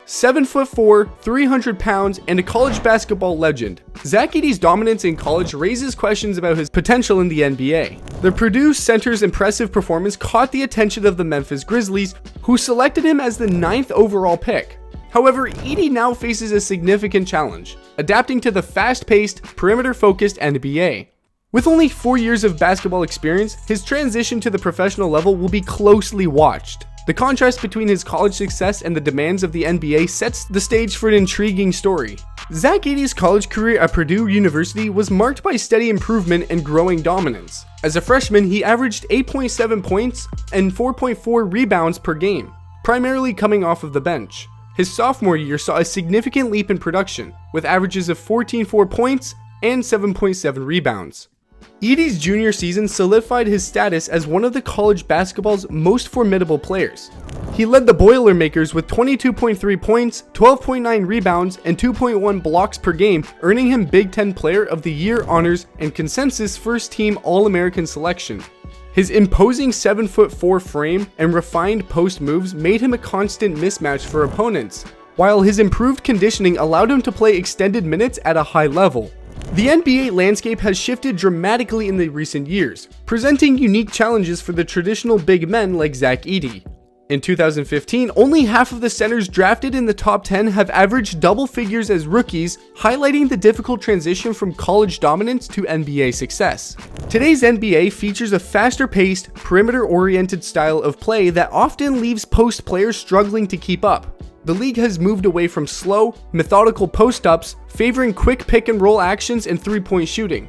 7'4", 300 pounds, and a college basketball legend, Zack Edey's dominance in college raises questions about his potential in the NBA. The Purdue center's impressive performance caught the attention of the Memphis Grizzlies, who selected him as the 9th overall pick. However, Edey now faces a significant challenge, adapting to the fast-paced, perimeter-focused NBA. With only 4 years of basketball experience, his transition to the professional level will be closely watched. The contrast between his college success and the demands of the NBA sets the stage for an intriguing story. Zack Edey's college career at Purdue University was marked by steady improvement and growing dominance. As a freshman, he averaged 8.7 points and 4.4 rebounds per game, primarily coming off of the bench. His sophomore year saw a significant leap in production, with averages of 14.4 points and 7.7 rebounds. Edey's junior season solidified his status as one of the college basketball's most formidable players. He led the Boilermakers with 22.3 points, 12.9 rebounds, and 2.1 blocks per game, earning him Big Ten Player of the Year honors and consensus first-team All-American selection. His imposing 7'4" frame and refined post moves made him a constant mismatch for opponents, while his improved conditioning allowed him to play extended minutes at a high level. The NBA landscape has shifted dramatically in the recent years, presenting unique challenges for the traditional big men like Zack Edey. In 2015, only half of the centers drafted in the top 10 have averaged double figures as rookies, highlighting the difficult transition from college dominance to NBA success. Today's NBA features a faster-paced, perimeter-oriented style of play that often leaves post players struggling to keep up. The league has moved away from slow, methodical post-ups, favoring quick pick-and-roll actions and three-point shooting.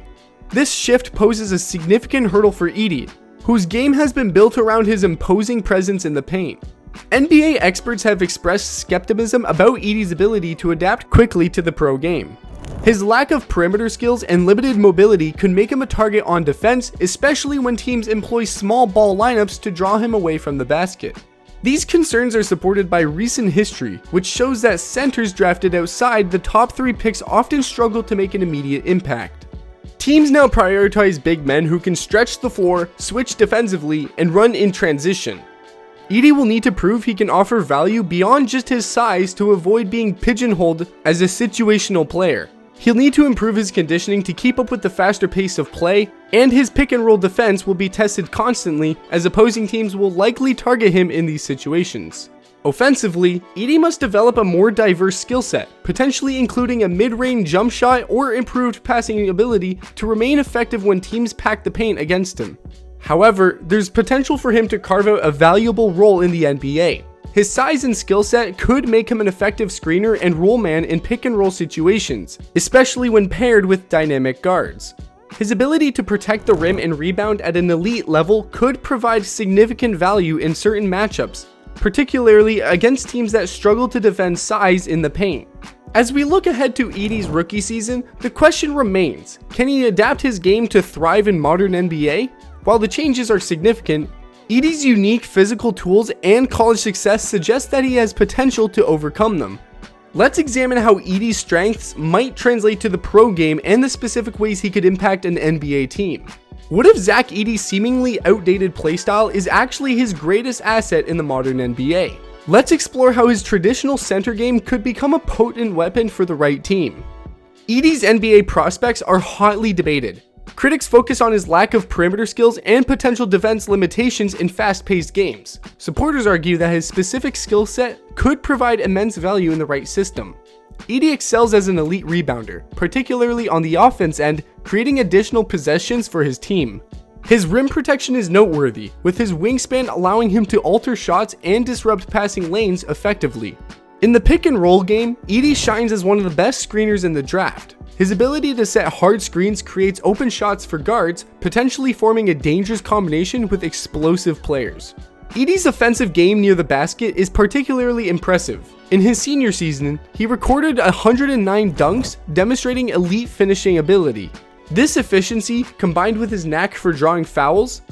This shift poses a significant hurdle for Edey, whose game has been built around his imposing presence in the paint. NBA experts have expressed skepticism about Edey's ability to adapt quickly to the pro game. His lack of perimeter skills and limited mobility could make him a target on defense, especially when teams employ small ball lineups to draw him away from the basket. These concerns are supported by recent history, which shows that centers drafted outside the top 3 picks often struggle to make an immediate impact. Teams now prioritize big men who can stretch the floor, switch defensively, and run in transition. Edey will need to prove he can offer value beyond just his size to avoid being pigeonholed as a situational player. He'll need to improve his conditioning to keep up with the faster pace of play, and his pick-and-roll defense will be tested constantly as opposing teams will likely target him in these situations. Offensively, Edey must develop a more diverse skill set, potentially including a mid-range jump shot or improved passing ability to remain effective when teams pack the paint against him. However, there's potential for him to carve out a valuable role in the NBA. His size and skill set could make him an effective screener and roll man in pick-and-roll situations, especially when paired with dynamic guards. His ability to protect the rim and rebound at an elite level could provide significant value in certain matchups, particularly against teams that struggle to defend size in the paint. As we look ahead to Edey's rookie season, the question remains, can he adapt his game to thrive in modern NBA? While the changes are significant, Edey's unique physical tools and college success suggest that he has potential to overcome them. Let's examine how Edey's strengths might translate to the pro game and the specific ways he could impact an NBA team. What if Zack Edey's seemingly outdated playstyle is actually his greatest asset in the modern NBA? Let's explore how his traditional center game could become a potent weapon for the right team. Edey's NBA prospects are hotly debated. Critics focus on his lack of perimeter skills and potential defense limitations in fast-paced games. Supporters argue that his specific skill set could provide immense value in the right system. Edey excels as an elite rebounder, particularly on the offense end, creating additional possessions for his team. His rim protection is noteworthy, with his wingspan allowing him to alter shots and disrupt passing lanes effectively. In the pick-and-roll game, Edey shines as one of the best screeners in the draft. His ability to set hard screens creates open shots for guards, potentially forming a dangerous combination with explosive players. Edey's offensive game near the basket is particularly impressive. In his senior season, he recorded 109 dunks, demonstrating elite finishing ability. This efficiency, combined with his knack for drawing fouls,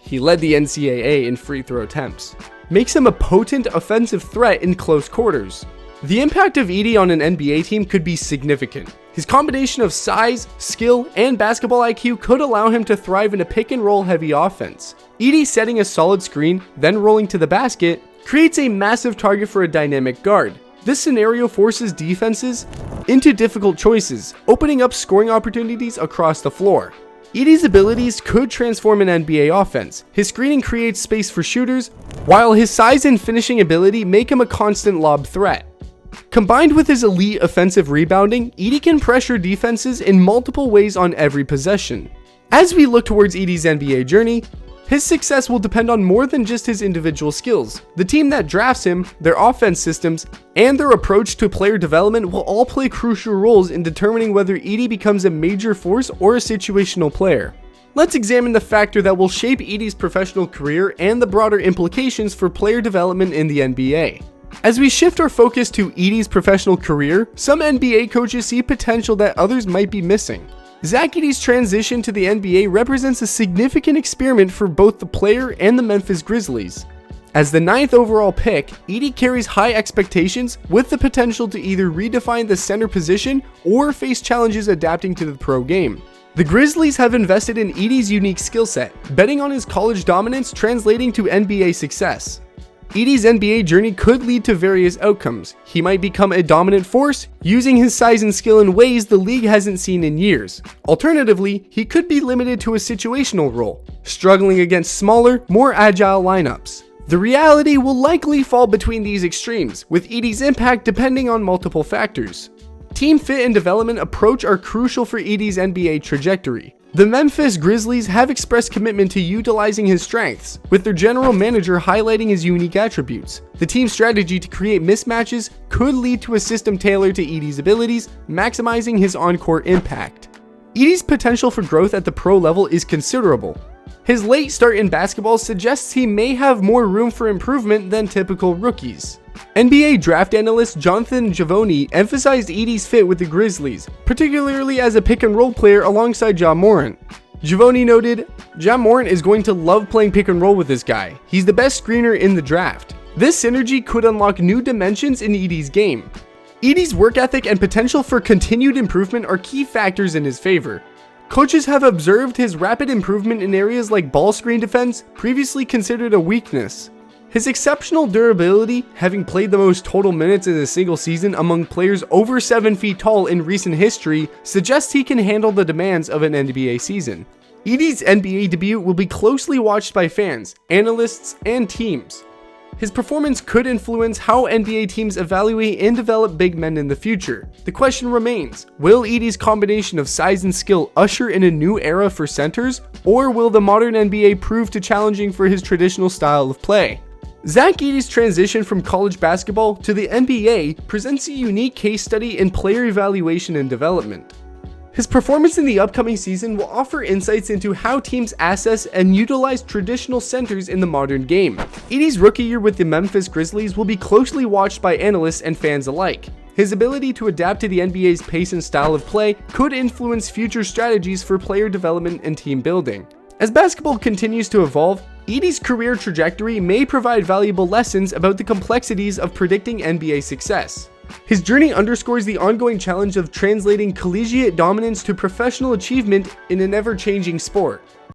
he led the NCAA in free throw attempts, makes him a potent offensive threat in close quarters. The impact of Edey on an NBA team could be significant. His combination of size, skill, and basketball IQ could allow him to thrive in a pick-and-roll heavy offense. Edey setting a solid screen, then rolling to the basket, creates a massive target for a dynamic guard. This scenario forces defenses into difficult choices, opening up scoring opportunities across the floor. Edey's abilities could transform an NBA offense. His screening creates space for shooters, while his size and finishing ability make him a constant lob threat. Combined with his elite offensive rebounding, Edey can pressure defenses in multiple ways on every possession. As we look towards Edey's NBA journey, his success will depend on more than just his individual skills. The team that drafts him, their offense systems, and their approach to player development will all play crucial roles in determining whether Edey becomes a major force or a situational player. Let's examine the factor that will shape Edey's professional career and the broader implications for player development in the NBA. As we shift our focus to Edey's professional career, some NBA coaches see potential that others might be missing. Zack Edey's transition to the NBA represents a significant experiment for both the player and the Memphis Grizzlies. As the 9th overall pick, Edey carries high expectations with the potential to either redefine the center position or face challenges adapting to the pro game. The Grizzlies have invested in Edey's unique skill set, betting on his college dominance translating to NBA success. Edey's NBA journey could lead to various outcomes. He might become a dominant force, using his size and skill in ways the league hasn't seen in years. Alternatively, he could be limited to a situational role, struggling against smaller, more agile lineups. The reality will likely fall between these extremes, with Edey's impact depending on multiple factors. Team fit and development approach are crucial for Edey's NBA trajectory. The Memphis Grizzlies have expressed commitment to utilizing his strengths, with their general manager highlighting his unique attributes. The team's strategy to create mismatches could lead to a system tailored to Edey's abilities, maximizing his on-court impact. Edey's potential for growth at the pro level is considerable. His late start in basketball suggests he may have more room for improvement than typical rookies. NBA draft analyst Jonathan Givony emphasized Edey's fit with the Grizzlies, particularly as a pick-and-roll player alongside Ja Morant. Givony noted, "Ja Morant is going to love playing pick-and-roll with this guy. He's the best screener in the draft." This synergy could unlock new dimensions in Edey's game. Edey's work ethic and potential for continued improvement are key factors in his favor. Coaches have observed his rapid improvement in areas like ball screen defense, previously considered a weakness. His exceptional durability, having played the most total minutes in a single season among players over 7 feet tall in recent history, suggests he can handle the demands of an NBA season. Edey's NBA debut will be closely watched by fans, analysts, and teams. His performance could influence how NBA teams evaluate and develop big men in the future. The question remains, will Edey's combination of size and skill usher in a new era for centers, or will the modern NBA prove too challenging for his traditional style of play? Zack Edey's transition from college basketball to the NBA presents a unique case study in player evaluation and development. His performance in the upcoming season will offer insights into how teams assess and utilize traditional centers in the modern game. Edey's rookie year with the Memphis Grizzlies will be closely watched by analysts and fans alike. His ability to adapt to the NBA's pace and style of play could influence future strategies for player development and team building. As basketball continues to evolve, Edey's career trajectory may provide valuable lessons about the complexities of predicting NBA success. His journey underscores the ongoing challenge of translating collegiate dominance to professional achievement in an ever-changing sport.